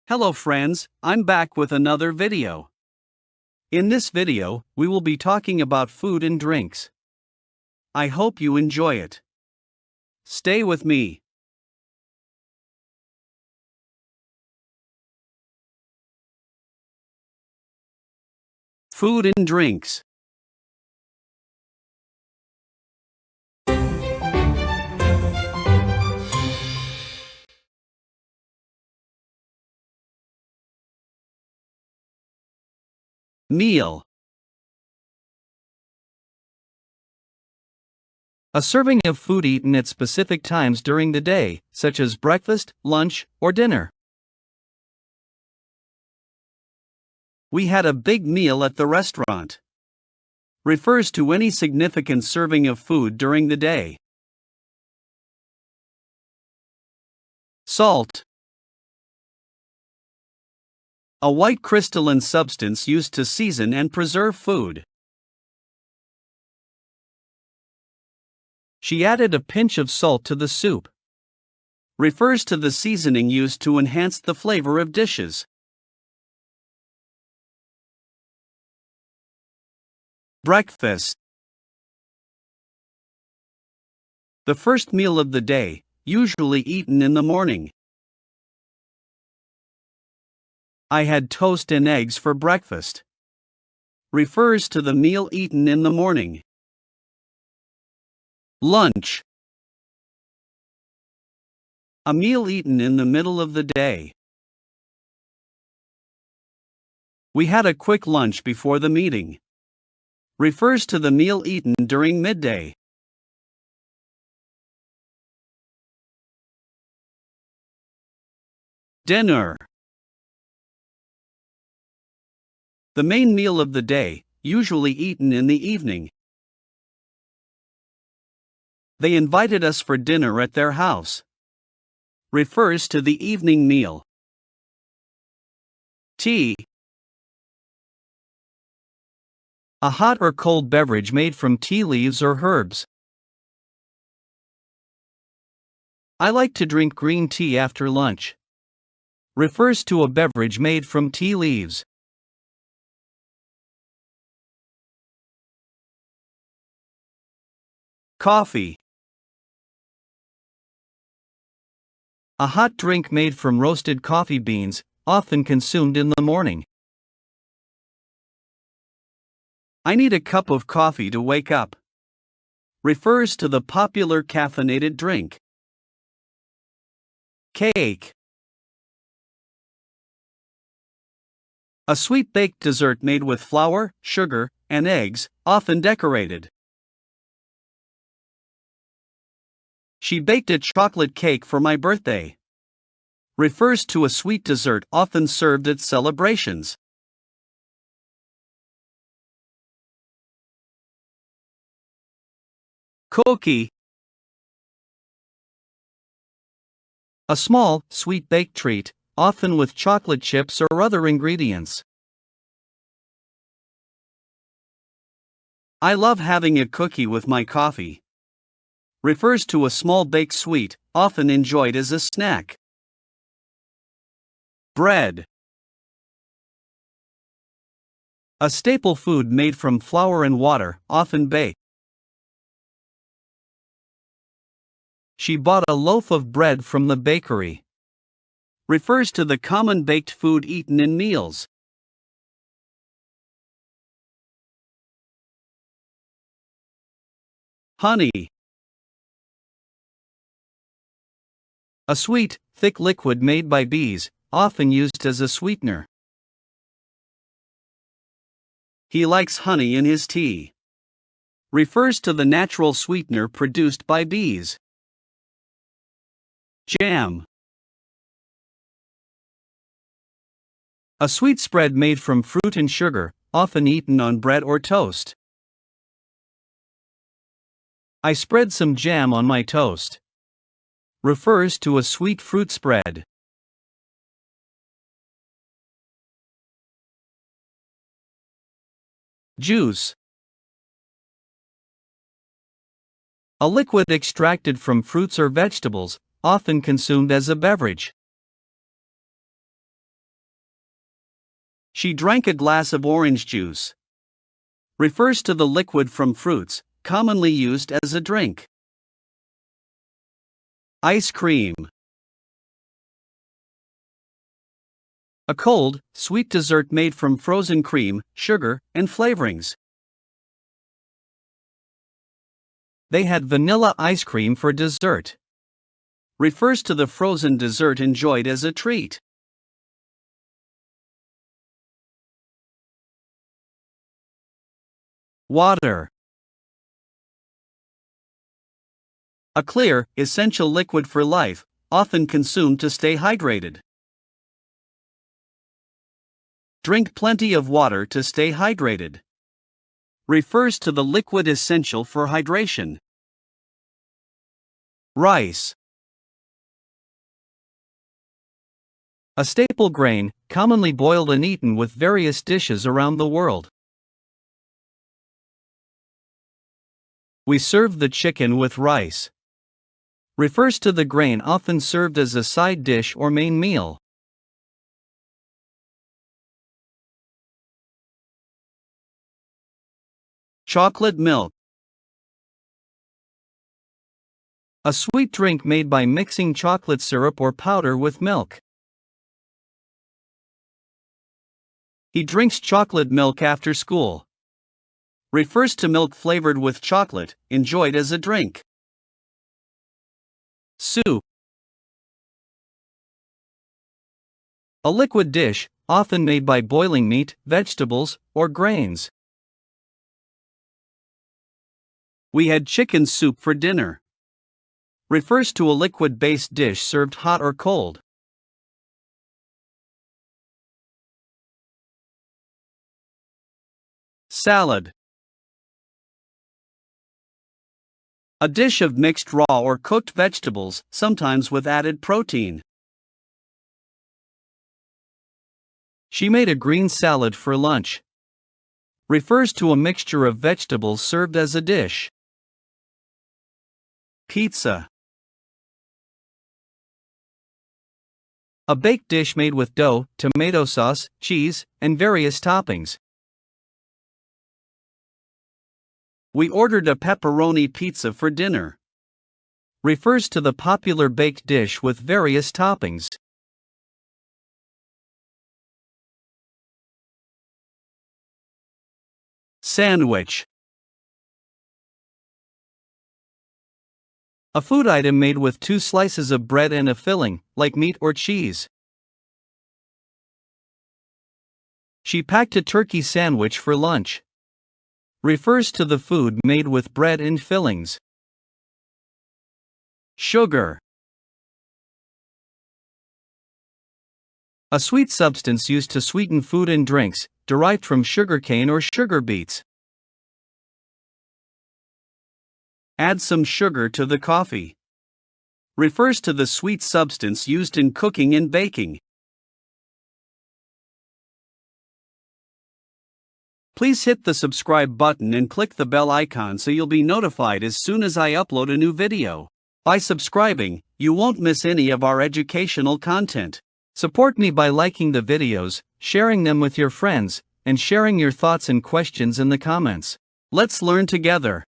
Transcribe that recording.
Hello friends, I'm back with another video. In this video, we will be talking about food and drinks. I hope you enjoy it. Stay with me. Food and drinks. Meal. A serving of food eaten at specific times during the day, such as breakfast, lunch, or dinner. We had a big meal at the restaurant. Refers to any significant serving of food during the day. Salt. A white crystalline substance used to season and preserve food. She added a pinch of salt to the soup. Refers to the seasoning used to enhance the flavor of dishes. Breakfast. The first meal of the day, usually eaten in the morning. I had toast and eggs for breakfast. Refers to the meal eaten in the morning. Lunch. A meal eaten in the middle of the day. We had a quick lunch before the meeting. Refers to the meal eaten during midday. Dinner. The main meal of the day, usually eaten in the evening. They invited us for dinner at their house. Refers to the evening meal. Tea. A hot or cold beverage made from tea leaves or herbs. I like to drink green tea after lunch. Refers to a beverage made from tea leaves. Coffee. A hot drink made from roasted coffee beans, often consumed in the morning. I need a cup of coffee to wake up. Refers to the popular caffeinated drink. Cake. A sweet baked dessert made with flour, sugar, and eggs, often decorated. She baked a chocolate cake for my birthday. Refers to a sweet dessert often served at celebrations. Cookie. A small, sweet baked treat, often with chocolate chips or other ingredients. I love having a cookie with my coffee. Refers to a small baked sweet, often enjoyed as a snack. Bread. A staple food made from flour and water, often baked. She bought a loaf of bread from the bakery. Refers to the common baked food eaten in meals. Honey. A sweet, thick liquid made by bees, often used as a sweetener. He likes honey in his tea. Refers to the natural sweetener produced by bees. Jam. A sweet spread made from fruit and sugar, often eaten on bread or toast. I spread some jam on my toast. Refers to a sweet fruit spread. Juice. A liquid extracted from fruits or vegetables, often consumed as a beverage. She drank a glass of orange juice. Refers to the liquid from fruits, commonly used as a drink. Ice cream. A cold, sweet dessert made from frozen cream, sugar, and flavorings. They had vanilla ice cream for dessert. Refers to the frozen dessert enjoyed as a treat. Water. A clear, essential liquid for life, often consumed to stay hydrated. Drink plenty of water to stay hydrated. Refers to the liquid essential for hydration. Rice. A staple grain, commonly boiled and eaten with various dishes around the world. We served the chicken with rice. Refers to the grain often served as a side dish or main meal. Chocolate milk. A sweet drink made by mixing chocolate syrup or powder with milk. He drinks chocolate milk after school. Refers to milk flavored with chocolate, enjoyed as a drink. Soup. A liquid dish, often made by boiling meat, vegetables, or grains. We had chicken soup for dinner. Refers to a liquid-based dish served hot or cold. Salad. A dish of mixed raw or cooked vegetables, sometimes with added protein. She made a green salad for lunch. Refers to a mixture of vegetables served as a dish. Pizza. A baked dish made with dough, tomato sauce, cheese, and various toppings. We ordered a pepperoni pizza for dinner. Refers to the popular baked dish with various toppings. Sandwich. A food item made with 2 slices of bread and a filling, like meat or cheese. She packed a turkey sandwich for lunch. Refers to the food made with bread and fillings. Sugar. A sweet substance used to sweeten food and drinks, derived from sugarcane or sugar beets. Add some sugar to the coffee. Refers to the sweet substance used in cooking and baking. Please hit the subscribe button and click the bell icon so you'll be notified as soon as I upload a new video. By subscribing, you won't miss any of our educational content. Support me by liking the videos, sharing them with your friends, and sharing your thoughts and questions in the comments. Let's learn together.